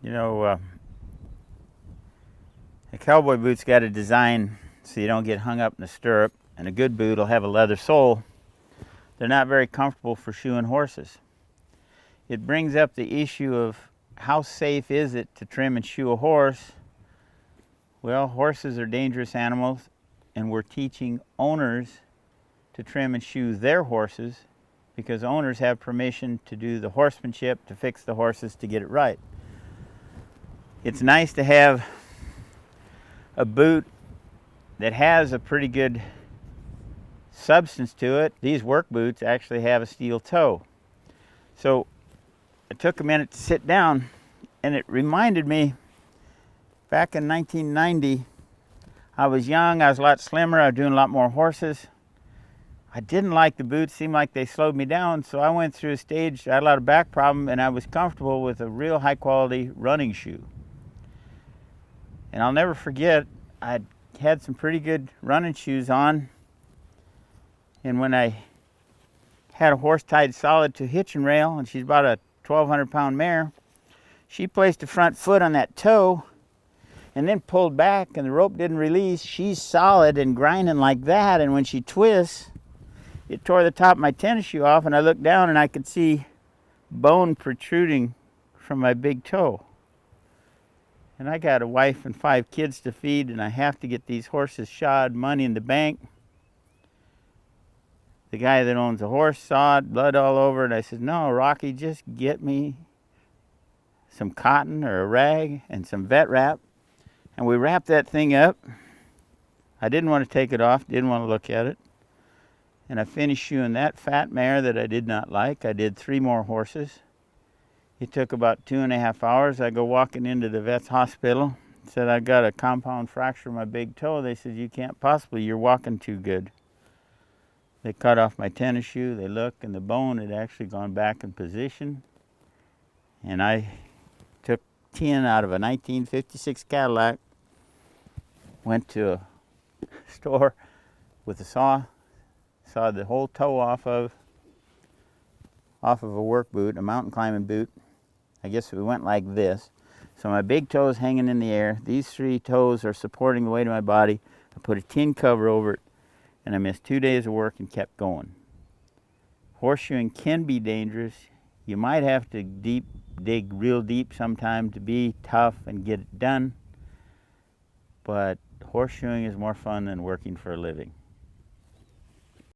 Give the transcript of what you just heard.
You know, a cowboy boot's got a design so you don't get hung up in the stirrup, and a good boot will have a leather sole. They're not very comfortable for shoeing horses. It brings up the issue of how safe is it to trim and shoe a horse. Well, horses are dangerous animals, and we're teaching owners to trim and shoe their horses because owners have permission to do the horsemanship, to fix the horses, to get it right. It's nice to have a boot that has a pretty good substance to it. These work boots actually have a steel toe. So it took a minute to sit down, and it reminded me back in 1990, I was young, I was a lot slimmer, I was doing a lot more horses. I didn't like the boots, seemed like they slowed me down, so I went through a stage, I had a lot of back problem, and I was comfortable with a real high quality running shoe. And I'll never forget, I had some pretty good running shoes on, and when I had a horse tied solid to a hitching rail, and she's about a 1,200-pound mare, she placed the front foot on that toe and then pulled back, and the rope didn't release. She's solid and grinding like that, and when she twists, it tore the top of my tennis shoe off, and I looked down and I could see bone protruding from my big toe. And I got a wife and 5 kids to feed, and I have to get these horses shod, money in the bank. The guy that owns the horse saw it, blood all over it. I said, no, Rocky, just get me some cotton or a rag and some vet wrap. And we wrapped that thing up. I didn't want to take it off, didn't want to look at it. And I finished shoeing that fat mare that I did not like. I did 3 more horses. It took about 2.5 hours. I go walking into the vet's hospital. Said, I got a compound fracture in my big toe. They said, you can't possibly, you're walking too good. They cut off my tennis shoe. They looked, and the bone had actually gone back in position. And I took tin out of a 1956 Cadillac, went to a store with a saw, sawed the whole toe off of a work boot, a mountain climbing boot. I guess we went like this. So my big toe is hanging in the air. These 3 toes are supporting the weight of my body. I put a tin cover over it, and I missed 2 days of work and kept going. Horseshoeing can be dangerous. You might have to dig real deep sometime to be tough and get it done, but horseshoeing is more fun than working for a living.